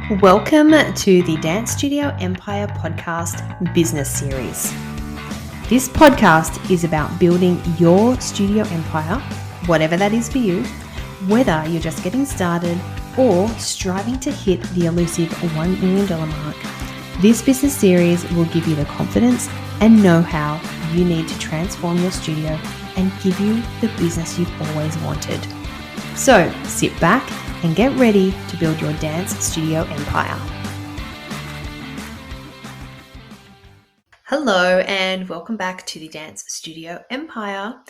Welcome to the Dance Studio Empire podcast business series. This podcast is about building your studio empire, whatever that is for you, whether you're just getting started or striving to hit the elusive $1 million mark. This business series will give you the confidence and know-how you need to transform your studio and give you the business you've always wanted. So sit back and get ready to build your dance studio empire. Hello and welcome back to the Dance Studio Empire.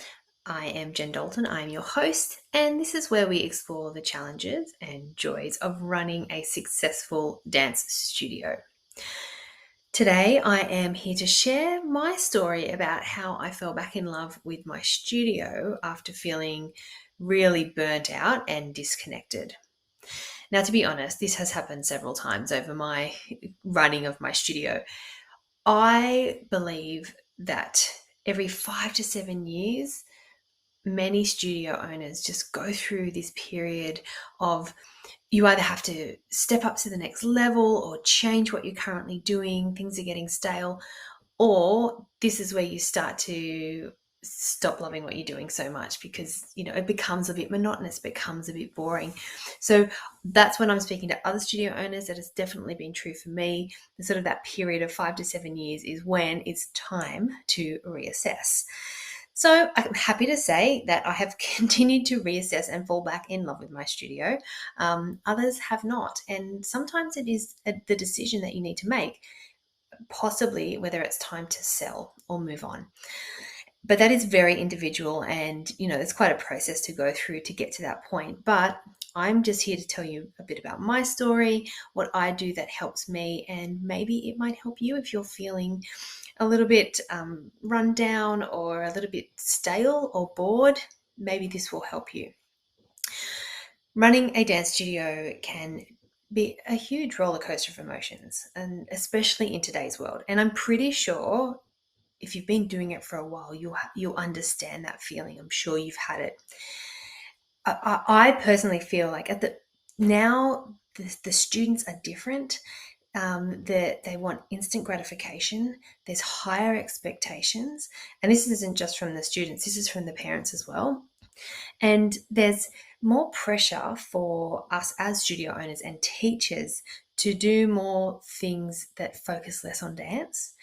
I am Jen Dalton, I'm your host, and this is where we explore the challenges and joys of running a successful dance studio. Today I am here to share my story about how I fell back in love with my studio after feeling really burnt out and disconnected. Now, to be honest, this has happened several times over my running of my studio. I believe that every 5 to 7 years, many studio owners just go through this period of you either have to step up to the next level or change what you're currently doing, things are getting stale, or this is where you start to stop loving what you're doing so much because, it becomes a bit monotonous, becomes a bit boring. So that's when I'm speaking to other studio owners. That has definitely been true for me. The sort of that period of 5 to 7 years is when it's time to reassess. So I'm happy to say that I have continued to reassess and fall back in love with my studio. Others have not. And sometimes it is the decision that you need to make, possibly whether it's time to sell or move on. But that is very individual and, it's quite a process to go through to get to that point. But I'm just here to tell you a bit about my story, what I do that helps me, and maybe it might help you if you're feeling a little bit run down or a little bit stale or bored. Maybe this will help you. Running a dance studio can be a huge roller coaster of emotions, and especially in today's world. And I'm pretty sure if you've been doing it for a while, you'll understand that feeling. I'm sure you've had it. I personally feel like now the students are different. They want instant gratification. There's higher expectations. And this isn't just from the students, this is from the parents as well. And there's more pressure for us as studio owners and teachers to do more things that focus less on dance.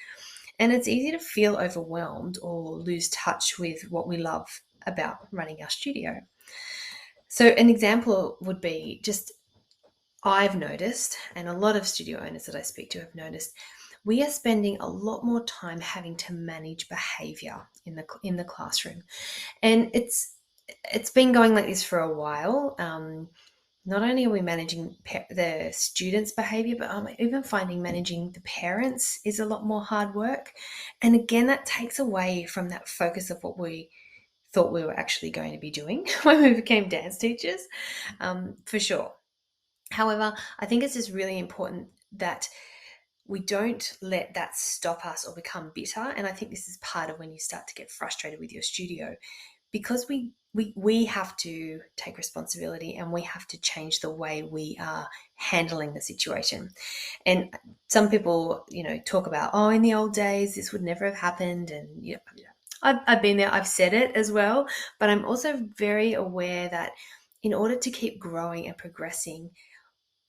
And it's easy to feel overwhelmed or lose touch with what we love about running our studio. So an example would be I've noticed, and a lot of studio owners that I speak to have noticed, we are spending a lot more time having to manage behavior in the classroom. And it's been going like this for a while. Not only are we managing the students' behavior, but I'm even finding managing the parents is a lot more hard work. And again, that takes away from that focus of what we thought we were actually going to be doing when we became dance teachers, for sure. However, I think it's just really important that we don't let that stop us or become bitter. And I think this is part of when you start to get frustrated with your studio, because we have to take responsibility and we have to change the way we are handling the situation. And some people, talk about, in the old days, this would never have happened. And, I've been there, I've said it as well, but I'm also very aware that in order to keep growing and progressing,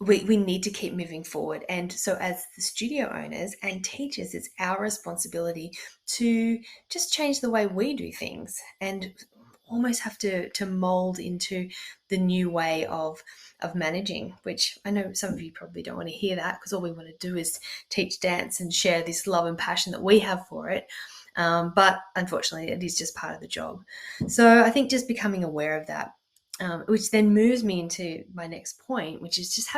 we need to keep moving forward. And so as the studio owners and teachers, it's our responsibility to just change the way we do things and almost have to mold into the new way of managing, which I know some of you probably don't want to hear that, because all we want to do is teach dance and share this love and passion that we have for it. But unfortunately, it is just part of the job. So I think just becoming aware of that, which then moves me into my next point, which is just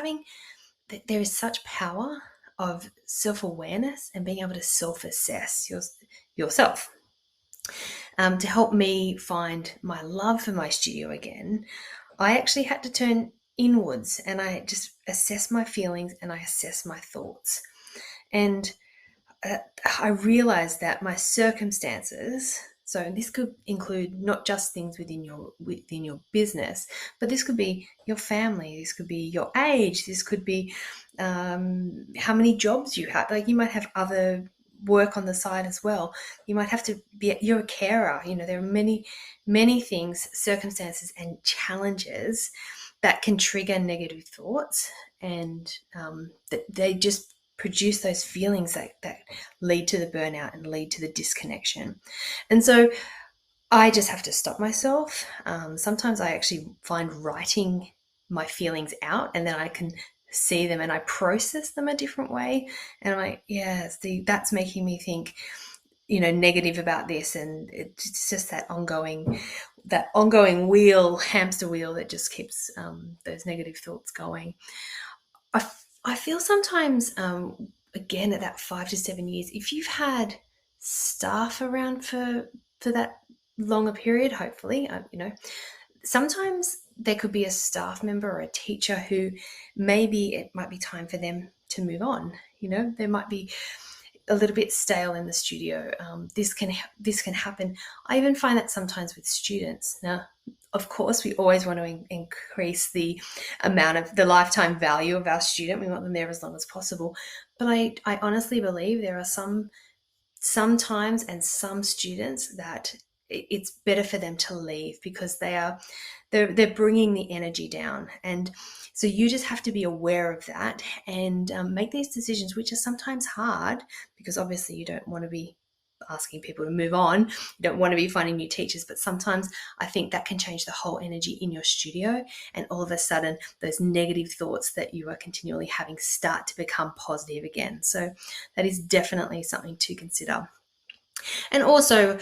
there is such power of self-awareness and being able to self-assess yourself. To help me find my love for my studio again, I actually had to turn inwards and I just assess my feelings and I assess my thoughts. And I realized that my circumstances So this could include not just things within your business, but this could be your family, this could be your age, this could be how many jobs you have. Like you might have other work on the side as well. You might have to be, you're a carer. There are many things, circumstances and challenges that can trigger negative thoughts, and that they just produce those feelings that lead to the burnout and lead to the disconnection. And so I just have to stop myself. Sometimes I actually find writing my feelings out, and then I can see them and I process them a different way. And I'm like, yeah, see, that's making me think, negative about this. And it's just that ongoing hamster wheel that just keeps those negative thoughts going. I feel sometimes, again, at that 5 to 7 years, if you've had staff around for that longer period, hopefully, sometimes there could be a staff member or a teacher who maybe it might be time for them to move on. There might be a little bit stale in the studio. This can happen. I even find that sometimes with students. Now, of course, we always want to increase the amount of the lifetime value of our student. We want them there as long as possible. But I honestly believe there are sometimes and some students that it's better for them to leave because they're bringing the energy down. And so you just have to be aware of that and make these decisions, which are sometimes hard because obviously you don't want to be asking people to move on. You don't want to be finding new teachers, but sometimes I think that can change the whole energy in your studio, and all of a sudden those negative thoughts that you are continually having start to become positive again. So that is definitely something to consider. And also,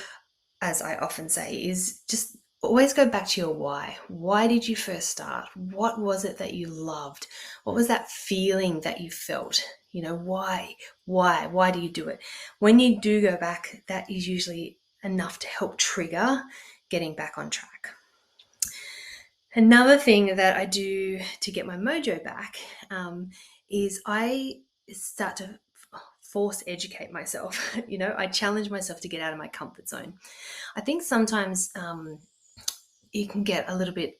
as I often say, is just always go back to your why. Why did you first start? What was it that you loved? What was that feeling that you felt? Why? Why do you do it? When you do go back, that is usually enough to help trigger getting back on track. Another thing that I do to get my mojo back is I start to force educate myself. I challenge myself to get out of my comfort zone. I think sometimes you can get a little bit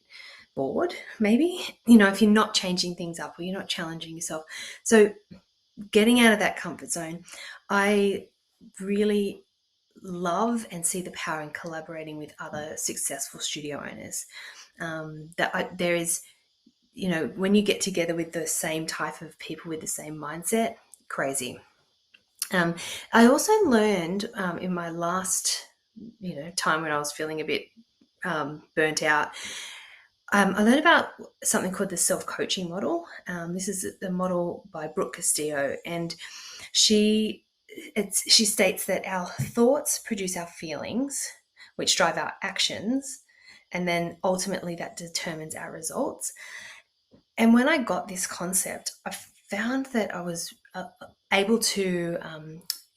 bored, maybe, if you're not changing things up or you're not challenging yourself. So getting out of that comfort zone, I really love and see the power in collaborating with other successful studio owners. There is, when you get together with the same type of people with the same mindset, crazy. I also learned in my last, time when I was feeling a bit burnt out. I learned about something called the self-coaching model. This is the model by Brooke Castillo, and she states that our thoughts produce our feelings, which drive our actions, and then ultimately that determines our results. And when I got this concept, I found that I was able to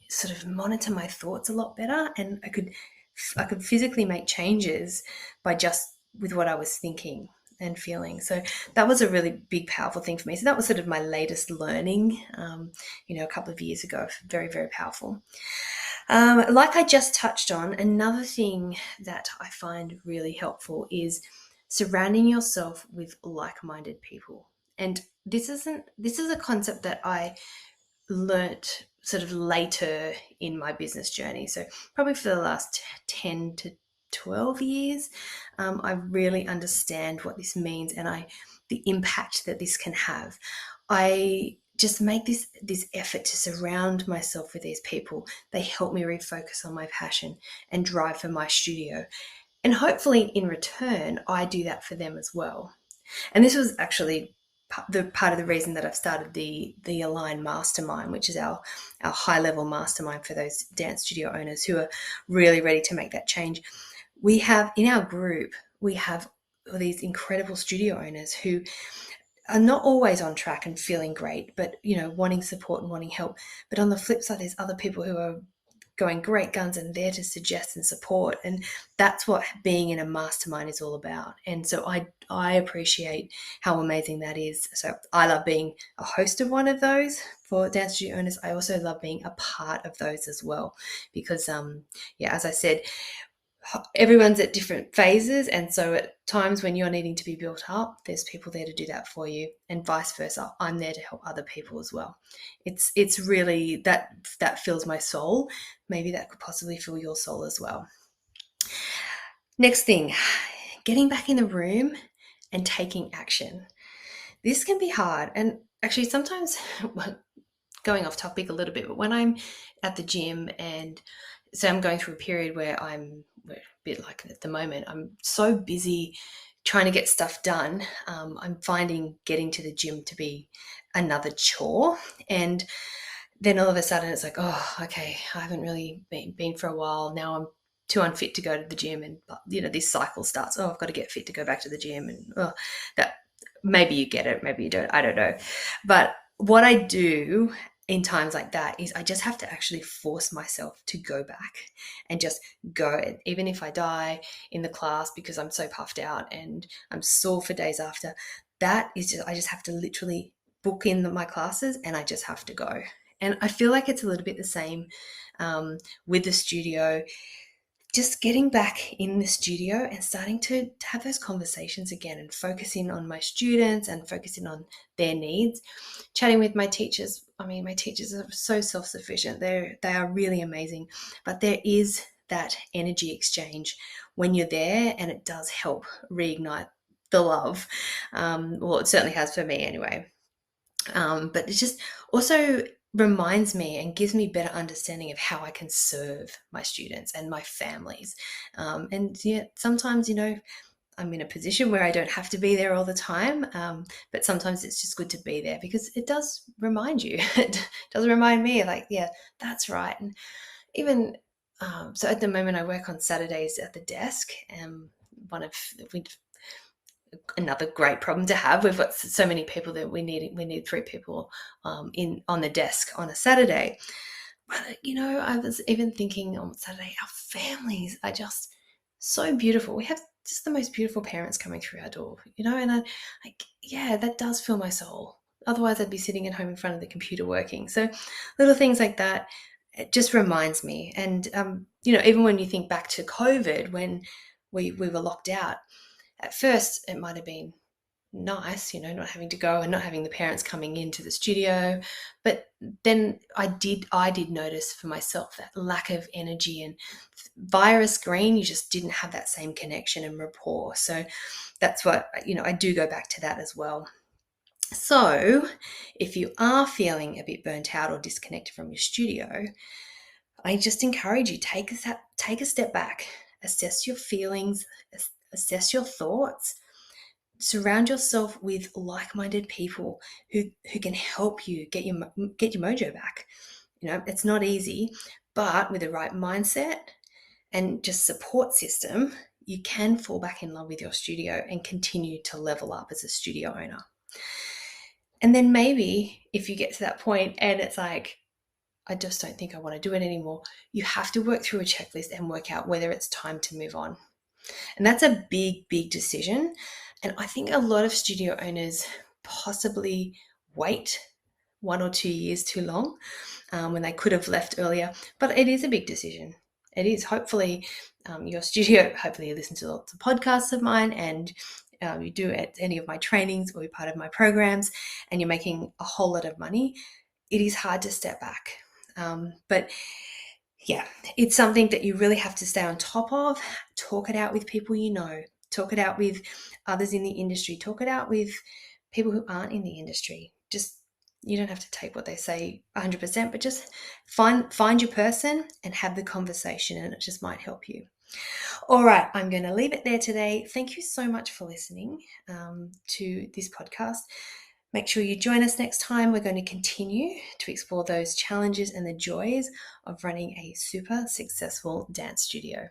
sort of monitor my thoughts a lot better, and I could physically make changes by just with what I was thinking and feeling. So that was a really big, powerful thing for me. So that was sort of my latest learning, a couple of years ago. Very, very powerful. Like I just touched on, another thing that I find really helpful is surrounding yourself with like-minded people. And this is a concept that I learnt sort of later in my business journey. So probably for the last 10 to 12 years, I really understand what this means and the impact that this can have. I just make this effort to surround myself with these people. They help me refocus on my passion and drive for my studio. And hopefully in return, I do that for them as well. And this was actually part of the reason that I've started the Align Mastermind, which is our high level mastermind for those dance studio owners who are really ready to make that change. We have in our group, we have these incredible studio owners who are not always on track and feeling great, but wanting support and wanting help. But on the flip side, there's other people who are going great guns and there to suggest and support. And that's what being in a mastermind is all about. And so I appreciate how amazing that is. So I love being a host of one of those for dance studio owners. I also love being a part of those as well, because as I said, everyone's at different phases, and so at times when you're needing to be built up, there's people there to do that for you, and vice versa. I'm there to help other people as well. It's really that fills my soul. Maybe that could possibly fill your soul as well. Next thing, getting back in the room and taking action. This can be hard, and actually sometimes going off topic a little bit, but when I'm at the gym, and so I'm going through a period where I'm a bit like at the moment, I'm so busy trying to get stuff done. I'm finding getting to the gym to be another chore. And then all of a sudden it's like, oh, okay, I haven't really been for a while. Now I'm too unfit to go to the gym. And, this cycle starts. Oh, I've got to get fit to go back to the gym. And that maybe you get it, maybe you don't. I don't know. But what I do in times like that is I just have to actually force myself to go back and just go. Even if I die in the class because I'm so puffed out and I'm sore for days after, that is just, I just have to literally book in my classes and I just have to go. And I feel like it's a little bit the same with the studio. Just getting back in the studio and starting to have those conversations again and focusing on my students and focusing on their needs. Chatting with my teachers. I mean, my teachers are so self-sufficient. They are really amazing. But there is that energy exchange when you're there, and it does help reignite the love. Well, it certainly has for me anyway. But it just also reminds me and gives me better understanding of how I can serve my students and my families. And sometimes, I'm in a position where I don't have to be there all the time, but sometimes it's just good to be there because it does remind you. It does remind me, like, yeah, that's right. And even so, at the moment, I work on Saturdays at the desk, and another great problem to have. We've got so many people that we need 3 people on the desk on a Saturday. But I was even thinking on Saturday, our families are just so beautiful. We have just the most beautiful parents coming through our door, and that does fill my soul. Otherwise, I'd be sitting at home in front of the computer working. So little things like that, it just reminds me. And even when you think back to COVID, when we were locked out, at first it might have been nice, not having to go and not having the parents coming into the studio. But then I did notice for myself that lack of energy, and via a screen, you just didn't have that same connection and rapport. So that's what, I do go back to that as well. So if you are feeling a bit burnt out or disconnected from your studio, I just encourage you, take a step back, assess your feelings, assess your thoughts. Surround yourself with like-minded people who can help you get your mojo back. It's not easy, but with the right mindset and just support system, you can fall back in love with your studio and continue to level up as a studio owner. And then maybe if you get to that point and it's like, I just don't think I want to do it anymore, you have to work through a checklist and work out whether it's time to move on. And that's a big, big decision. And I think a lot of studio owners possibly wait 1 or 2 years too long when they could have left earlier. But it is a big decision. It is. Hopefully your studio, hopefully you listen to lots of podcasts of mine, and you do at any of my trainings or you're part of my programs, and you're making a whole lot of money. It is hard to step back. But yeah, it's something that you really have to stay on top of. Talk it out with people talk it out with others in the industry, talk it out with people who aren't in the industry. Just, you don't have to take what they say 100%, but just find your person and have the conversation, and it just might help you. All right, I'm going to leave it there today. Thank you so much for listening to this podcast. Make sure you join us next time. We're going to continue to explore those challenges and the joys of running a super successful dance studio.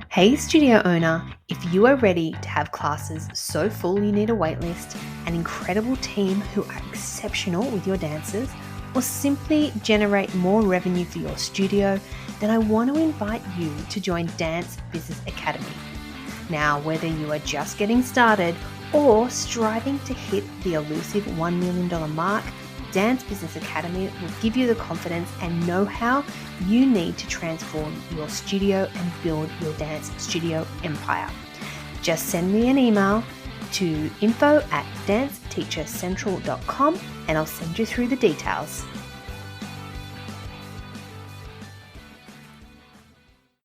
Hey studio owner, if you are ready to have classes so full you need a waitlist, an incredible team who are exceptional with your dancers, or simply generate more revenue for your studio, then I want to invite you to join Dance Business Academy. Now, whether you are just getting started or striving to hit the elusive $1 million mark, Dance Business Academy will give you the confidence and know-how you need to transform your studio and build your dance studio empire. Just send me an email to info@danceteachercentral.com and I'll send you through the details.